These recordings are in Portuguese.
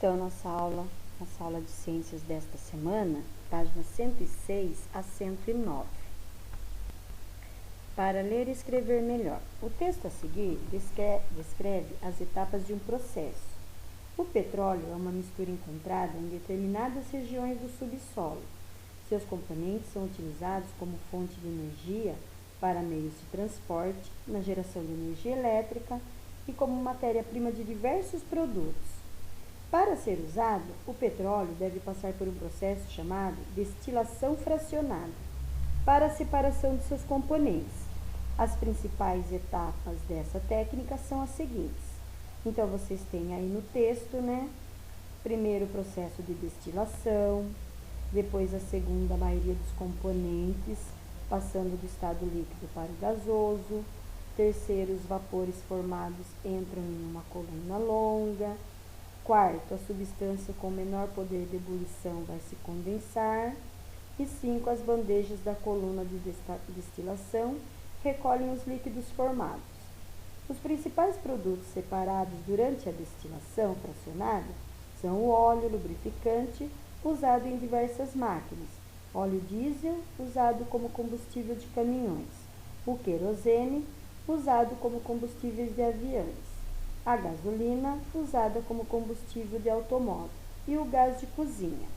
Então, nossa aula de ciências desta semana, páginas 106 a 109. Para ler e escrever melhor. O texto a seguir descreve as etapas de um processo. O petróleo é uma mistura encontrada em determinadas regiões do subsolo. Seus componentes são utilizados como fonte de energia para meios de transporte, na geração de energia elétrica e como matéria-prima de diversos produtos. Para ser usado, o petróleo deve passar por um processo chamado destilação fracionada, para a separação de seus componentes. As principais etapas dessa técnica são as seguintes. Então, vocês têm aí no texto, Primeiro o processo de destilação, depois a segunda, a maioria dos componentes, passando do estado líquido para o gasoso. Terceiro, os vapores formados entram em uma coluna longa. Quarto, a substância com menor poder de ebulição vai se condensar. E 5, as bandejas da coluna de destilação recolhem os líquidos formados. Os principais produtos separados durante a destilação fracionada são o óleo lubrificante, usado em diversas máquinas, óleo diesel, usado como combustível de caminhões, o querosene, usado como combustíveis de aviões, a gasolina, usada como combustível de automóvel, e o gás de cozinha.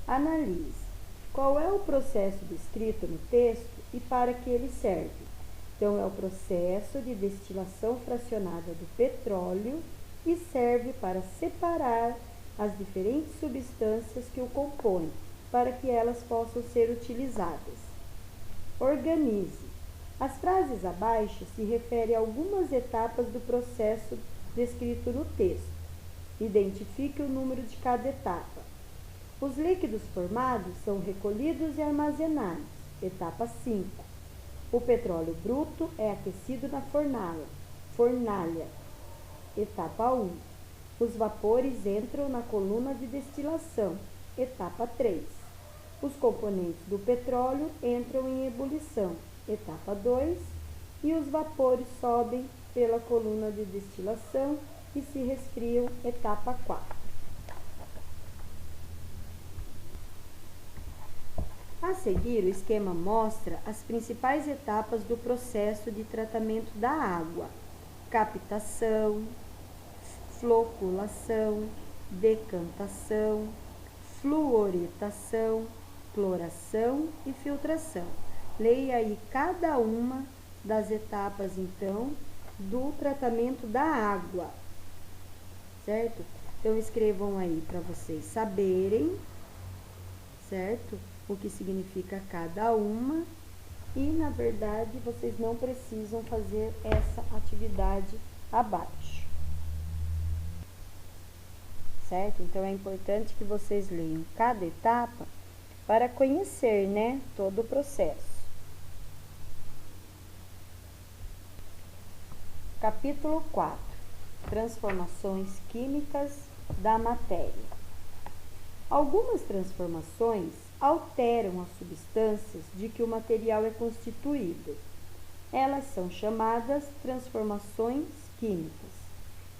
Analise. Qual é o processo descrito no texto e para que ele serve? Então, é o processo de destilação fracionada do petróleo e serve para separar as diferentes substâncias que o compõem, para que elas possam ser utilizadas. Organize. As frases abaixo se referem a algumas etapas do processo descrito no texto. Identifique o número de cada etapa. Os líquidos formados são recolhidos e armazenados. Etapa 5. O petróleo bruto é aquecido na fornalha. Etapa 1. Os vapores entram na coluna de destilação. Etapa 3. Os componentes do petróleo entram em ebulição. Etapa 2. E os vapores sobem pela coluna de destilação e se resfriam. Etapa 4. A seguir, o esquema mostra as principais etapas do processo de tratamento da água: captação, floculação, decantação, fluoretação, cloração e filtração. Leia aí cada uma das etapas, então, do tratamento da água, certo? Então, escrevam aí para vocês saberem, certo? O que significa cada uma e, na verdade, vocês não precisam fazer essa atividade abaixo, certo? Então, é importante que vocês leiam cada etapa para conhecer, todo o processo. Capítulo 4. Transformações químicas da matéria. Algumas transformações alteram as substâncias de que o material é constituído. Elas são chamadas transformações químicas.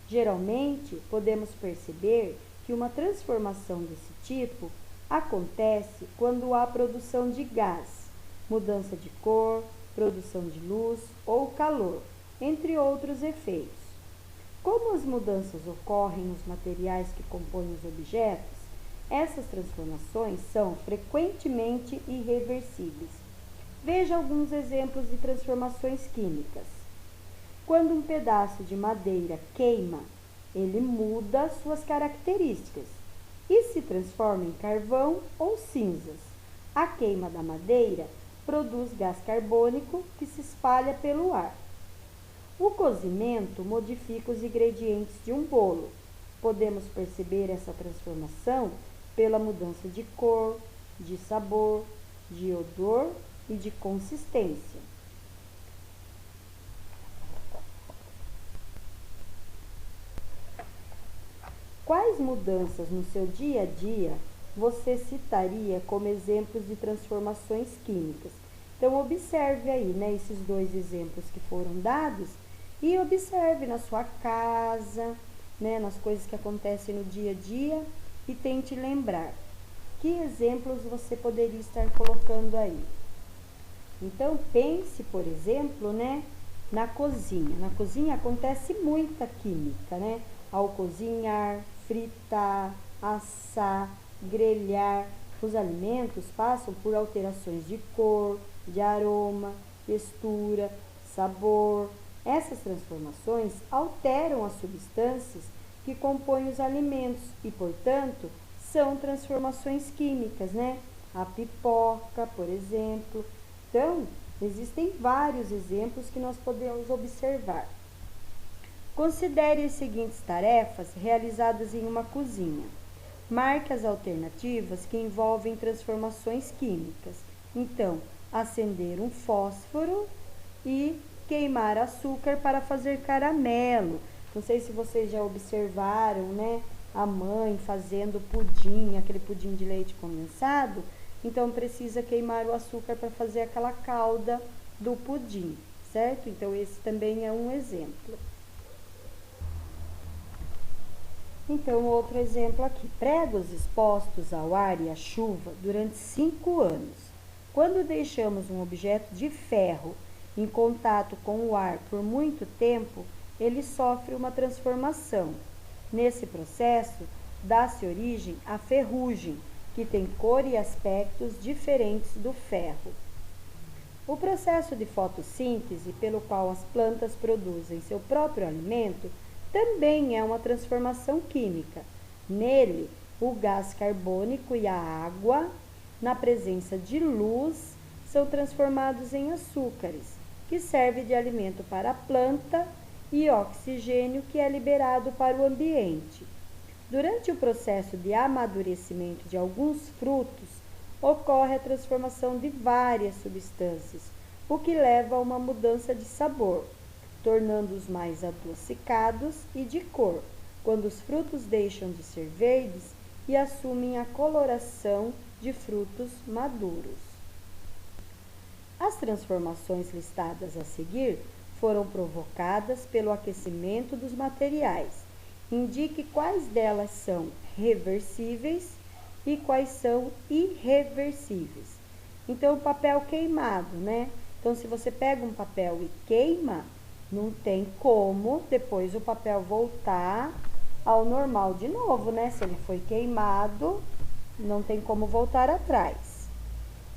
Geralmente, podemos perceber que uma transformação desse tipo acontece quando há produção de gás, mudança de cor, produção de luz ou calor, entre outros efeitos. Como as mudanças ocorrem nos materiais que compõem os objetos, essas transformações são frequentemente irreversíveis. Veja alguns exemplos de transformações químicas. Quando um pedaço de madeira queima, ele muda suas características e se transforma em carvão ou cinzas. A queima da madeira produz gás carbônico que se espalha pelo ar. O cozimento modifica os ingredientes de um bolo. Podemos perceber essa transformação pela mudança de cor, de sabor, de odor e de consistência. Quais mudanças no seu dia a dia você citaria como exemplos de transformações químicas? Então, observe aí, esses dois exemplos que foram dados e observe na sua casa, né, nas coisas que acontecem no dia a dia e tente lembrar. Que exemplos você poderia estar colocando aí? Então, pense, por exemplo, né, na cozinha. Na cozinha acontece muita química, né? Ao cozinhar, fritar, assar, grelhar, os alimentos passam por alterações de cor, de aroma, textura, sabor. Essas transformações alteram as substâncias que compõem os alimentos e, portanto, são transformações químicas, né? A pipoca, por exemplo. Então, existem vários exemplos que nós podemos observar. Considere as seguintes tarefas realizadas em uma cozinha. Marque as alternativas que envolvem transformações químicas. Então, acender um fósforo e queimar açúcar para fazer caramelo. Não sei se vocês já observaram, né? A mãe fazendo pudim, aquele pudim de leite condensado. Então, precisa queimar o açúcar para fazer aquela calda do pudim, certo? Então, esse também é um exemplo. Então, outro exemplo aqui. Pregos expostos ao ar e à chuva durante 5 anos. Quando deixamos um objeto de ferro em contato com o ar por muito tempo, ele sofre uma transformação. Nesse processo, dá-se origem à ferrugem, que tem cor e aspectos diferentes do ferro. O processo de fotossíntese, pelo qual as plantas produzem seu próprio alimento, também é uma transformação química. Nele, o gás carbônico e a água, na presença de luz, são transformados em açúcares, que serve de alimento para a planta, e oxigênio, que é liberado para o ambiente. Durante o processo de amadurecimento de alguns frutos, ocorre a transformação de várias substâncias, o que leva a uma mudança de sabor, tornando-os mais adocicados e de cor, quando os frutos deixam de ser verdes e assumem a coloração de frutos maduros. As transformações listadas a seguir foram provocadas pelo aquecimento dos materiais. Indique quais delas são reversíveis e quais são irreversíveis. Então, o papel queimado, né? Então, se você pega um papel e queima, não tem como depois o papel voltar ao normal de novo, né? Se ele foi queimado, não tem como voltar atrás.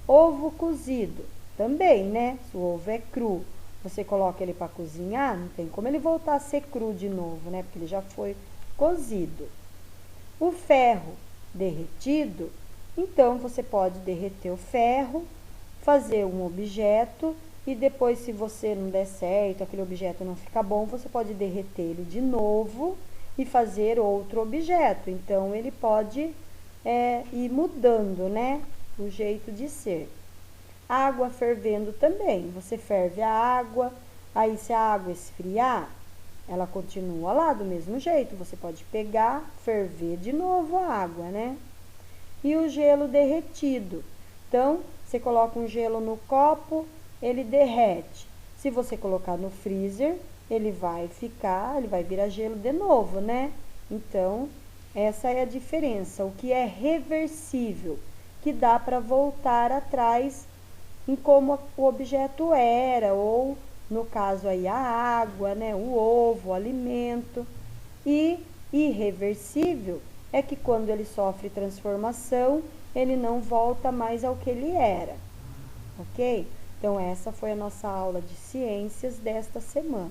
Ovo cozido, também, né? Se o ovo é cru, você coloca ele para cozinhar, não tem como ele voltar a ser cru de novo, né? Porque ele já foi cozido. O ferro derretido, então você pode derreter o ferro, fazer um objeto e depois, se você não der certo, aquele objeto não fica bom, você pode derreter ele de novo e fazer outro objeto. Então, ele pode ir mudando, né? O jeito de ser. Água fervendo também. Você ferve a água, aí se a água esfriar, ela continua lá do mesmo jeito. Você pode pegar, ferver de novo a água, né? E o gelo derretido. Então, você coloca um gelo no copo, ele derrete. Se você colocar no freezer, ele vai virar gelo de novo, né? Então, essa é a diferença. O que é reversível, que dá para voltar atrás em como o objeto era, ou no caso aí a água, né, o ovo, o alimento. E irreversível é que quando ele sofre transformação, ele não volta mais ao que ele era, ok? Então, essa foi a nossa aula de ciências desta semana.